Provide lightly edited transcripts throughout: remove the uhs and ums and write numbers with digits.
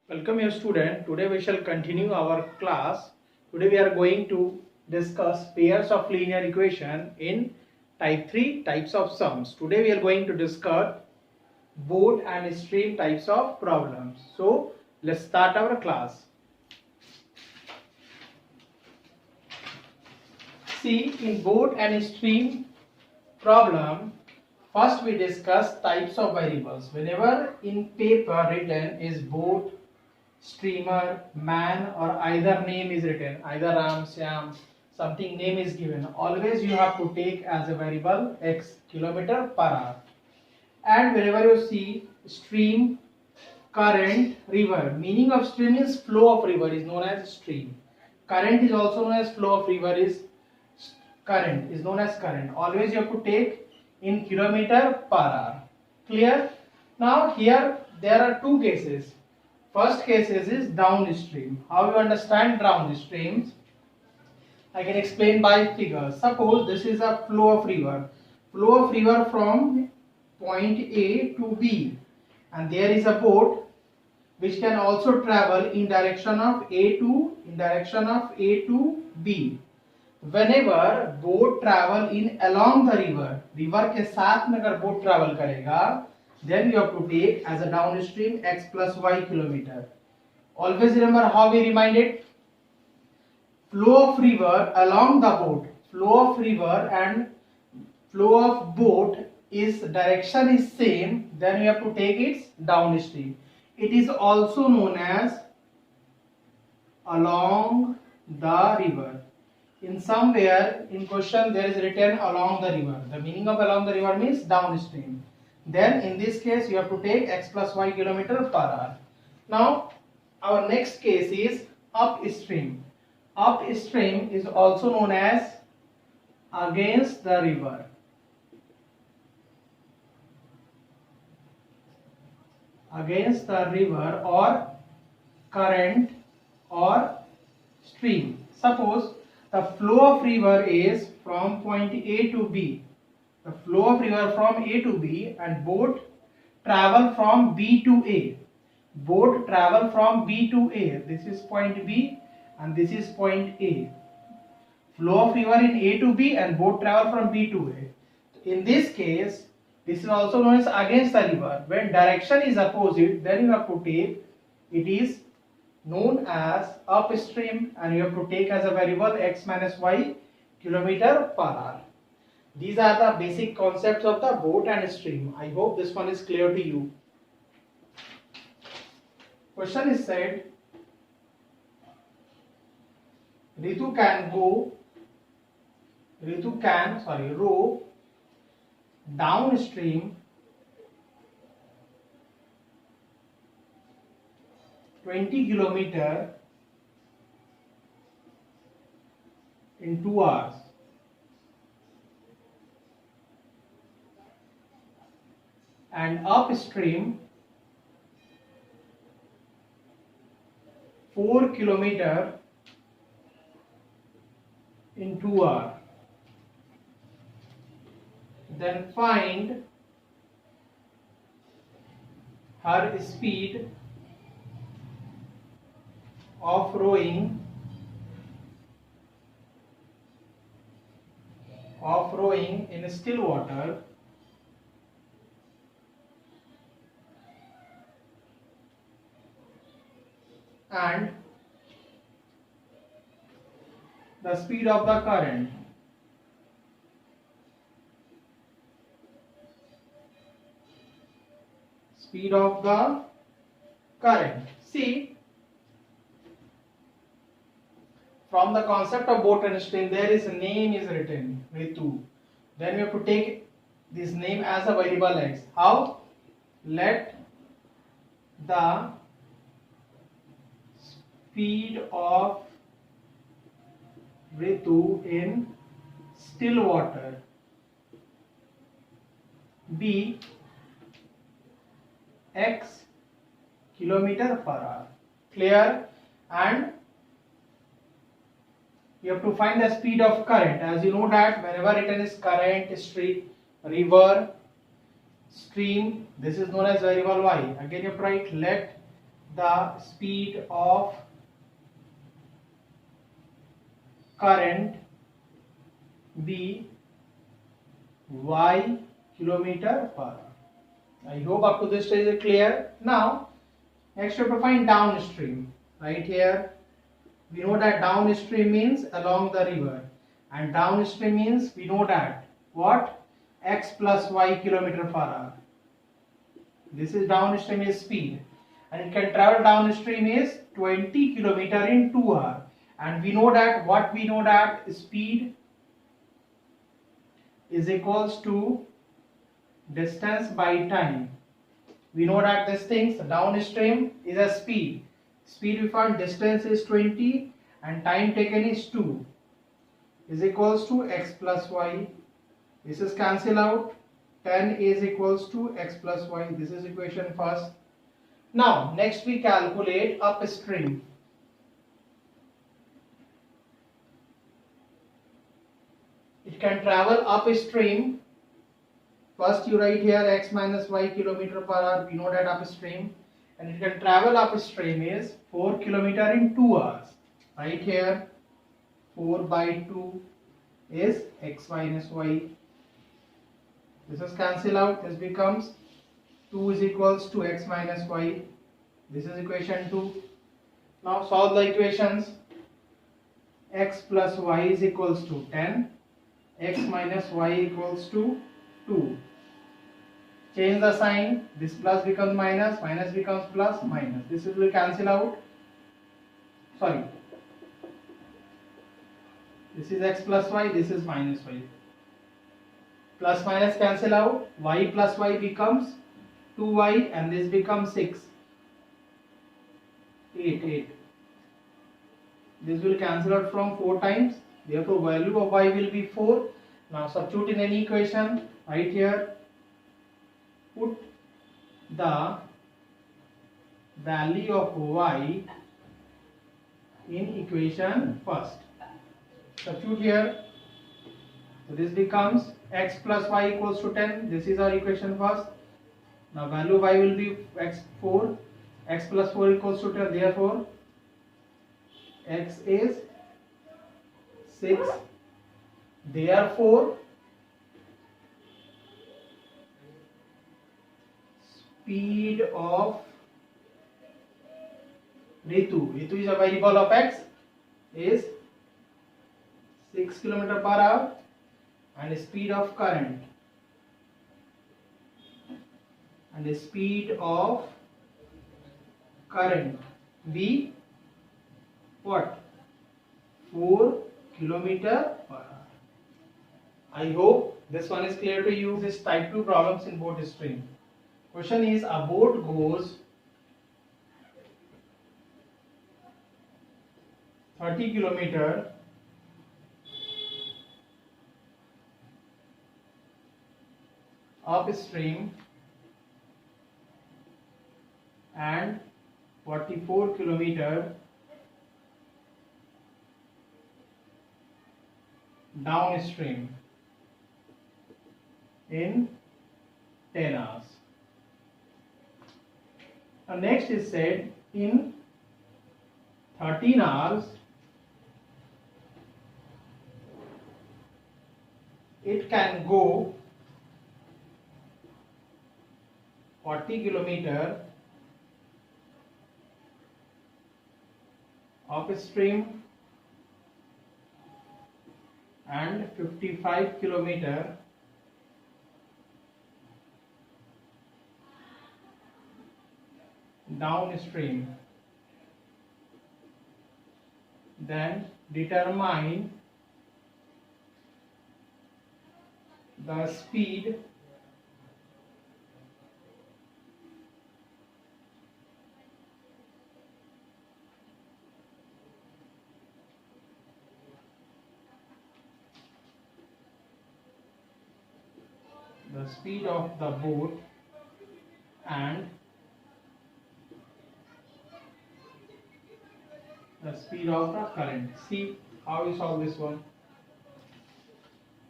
Welcome your student. Today we shall continue our class. Today we are going to discuss pairs of linear equation in type 3 types of sums. Today we are going to discuss boat and stream types of problems. So let's start our class. See, in boat and stream problem, first we discuss types of variables. Whenever in paper written is boat, streamer, man, or either name is written, either Ram, Syam, something name is given, always you have to take as a variable x kilometer per hour. And whenever you see stream, current, river, meaning of stream is flow of river is known as stream. Current is also known as flow of river is current is known as current. Always you have to take in kilometer per hour. Clear? Now here there are two cases. First case is downstream. How you understand downstreams? I can explain by figure. Suppose this is a flow of river. Flow of river from point A to B, and there is a boat which can also travel in direction of A to B. Whenever boat travel in along the river, river के साथ में अगर boat travel करेगा, then you have to take as a downstream x plus y kilometer. Always remember how we remind it. Flow of river along the boat, flow of river and flow of boat is direction is same, then you have to take its downstream. It is also known as along the river. In somewhere in question there is written along the river. The meaning of along the river means downstream. Then in this case you have to take x plus y kilometer per hour. Now our next case is upstream. Upstream is also known as against the river. Against the river or current or stream. Suppose the flow of river is from point A to B. The flow of river from A to B and boat travel from B to A. Boat travel from B to A. This is point B and this is point A. Flow of river in A to B and boat travel from B to A. In this case, this is also known as against the river. When direction is opposite, then you have to take, it is known as upstream, and you have to take as a variable x minus y kilometer per hour. These are the basic concepts of the boat and stream. I hope this one is clear to you. Question is said, Ritu can row downstream 20 kilometer in 2 hours. And upstream 4 kilometer in 2 hours. Then find her speed of rowing in still water and the speed of the current. Speed of the current. See, from the concept of boat and stream, there is a name is written, Ritu. Then you have to take this name as a variable x. How? Let the speed of Ritu in still water be x kilometer per hour. Clear? And you have to find the speed of current. As you know that whenever written is current, stream, river, stream, this is known as variable y. Again you have to write let the speed of current be y kilometer per hour. I hope up to this stage is clear. Now next we have to find downstream. Right here we know that downstream means along the river, and downstream means we know that what, x plus y kilometer per hour. This is downstream is speed, and it can travel downstream is 20 kilometer in 2 hours. And we know that what, we know that speed is equals to distance by time. We know that this thing downstream is a speed. Speed we found, distance is 20 and time taken is 2, is equals to x plus y. This is cancel out. 10 is equals to x plus y. This is equation first. Now next we calculate upstream. It can travel upstream. First you write here x minus y kilometer per hour. We know that upstream, and it can travel upstream is 4 kilometer in 2 hours. Right here 4 by 2 is x minus y. This is cancel out. This becomes 2 is equals to x minus y. This is equation 2. Now solve the equations. X plus y is equals to 10. X minus y equals to 2. Change the sign. This plus becomes minus, minus becomes plus, minus. This will cancel out. Sorry. This is x plus y, this is minus y. Plus minus cancel out. Y plus y becomes 2y, and this becomes 6. 8. This will cancel out from 4 times. Therefore, value of y will be 4. Now substitute in any equation. Right here, put the value of y in equation first. Substitute here. So this becomes x plus y equals to 10. This is our equation first. Now value of y will be x 4. X plus 4 equals to 10. Therefore, x is 6. Therefore, speed of Ritu is a variable of x, is 6 km per hour, and speed of current, and the speed of current be what, 4 km per hour. I hope this one is clear to you. This type 2 problems in boat stream. Question is, a boat goes 30 km upstream and 44 km downstream in 10 hours. Now next is said, in 13 hours it can go 40 km upstream and 55 km downstream. Then determine the speed of the boat and the speed of the current. See how we solve this one.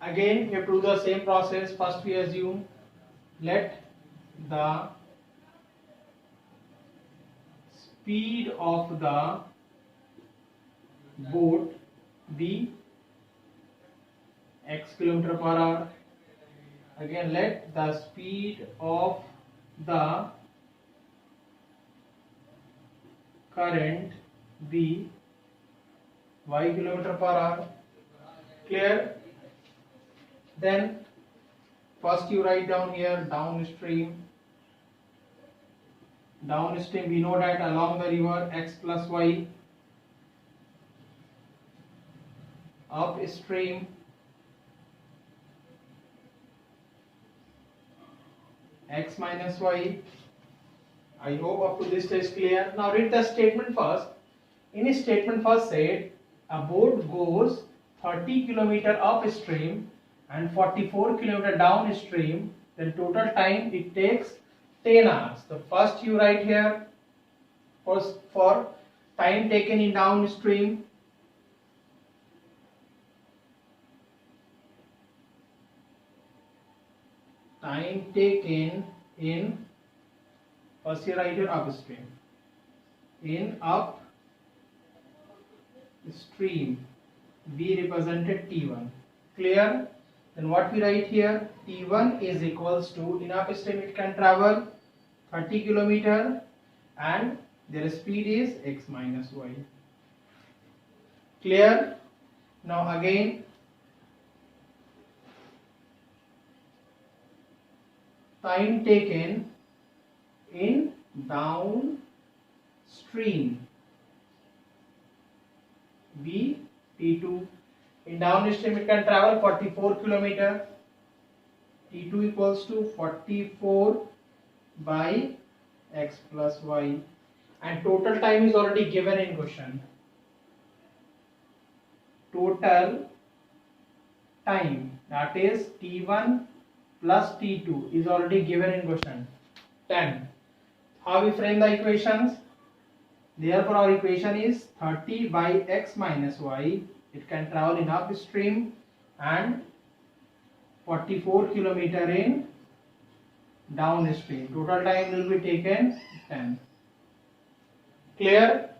Again, we have to do the same process. First we assume, let the speed of the boat be x kilometer per hour. Again, let the speed of the current be y kilometer per hour. Clear? Then first you write down here downstream. Downstream, we know that along the river x plus y. Upstream, x minus y. I hope up to this is clear. Now read the statement first. In his statement first said a boat goes 30 km upstream and 44 km downstream. Then total time it takes 10 hours. So first you write here for time taken in downstream. Time taken in, first you write your upstream. In upstream, we represented T1. Clear? Then what we write here? T1 is equals to, in upstream it can travel 30 km and their speed is x minus y. Clear? Now again, time taken in downstream, B T2. In downstream it can travel 44 km. T2 equals to 44 by x plus y, and total time is already given in question. Total time, that is T1 plus T2, is already given in question, 10. How we frame the equations? Therefore our equation is 30 by x minus y. It can travel in upstream and 44 km in downstream. Total time will be taken 10. Clear?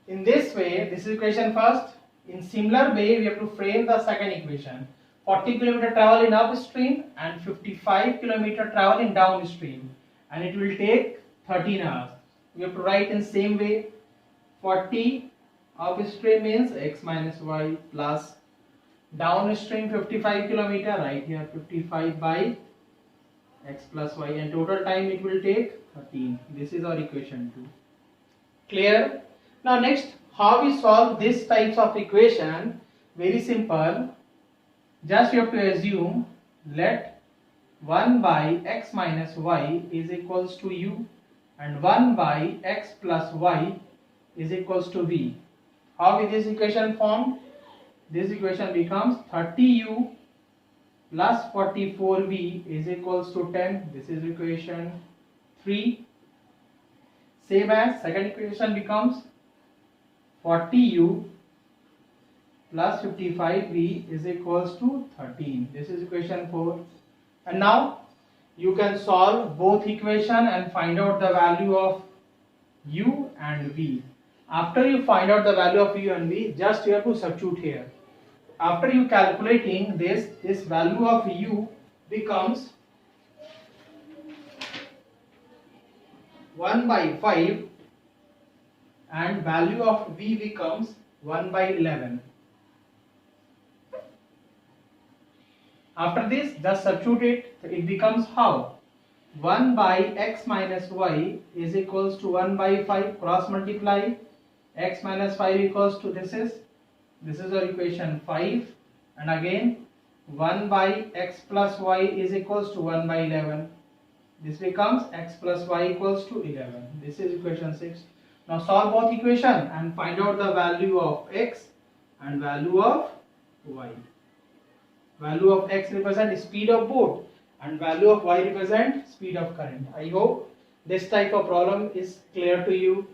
In this way, this is equation first. In similar way, we have to frame the second equation. 40 km travel in upstream and 55 km travel in downstream, and it will take 13 hours. We have to write in same way. 40 upstream means x minus y plus downstream 55 km, right here 55 by x plus y, and total time it will take 13. This is our equation 2. Clear? Now next, how we solve this types of equation? Very simple. Just you have to assume let 1 by x minus y is equals to u and 1 by x plus y is equals to v. How is this equation formed? This equation becomes 30u plus 44v is equals to 10. This is equation 3. Same as second equation becomes 40u plus 55v is equals to 13. This is equation 4. And now you can solve both equation and find out the value of u and v. After you find out the value of u and v, just you have to substitute here. After you calculating this value of u becomes 1 by 5 and value of v becomes 1 by 11. After this, just substitute it. It becomes how? 1 by x minus y is equals to 1 by 5, cross multiply. X minus 5 equals to this is our equation 5, and again 1 by x plus y is equals to 1 by 11. This becomes x plus y equals to 11. This is equation 6. Now solve both equation and find out the value of x and value of y. Value of x represent speed of boat and value of y represent speed of current. I hope this type of problem is clear to you.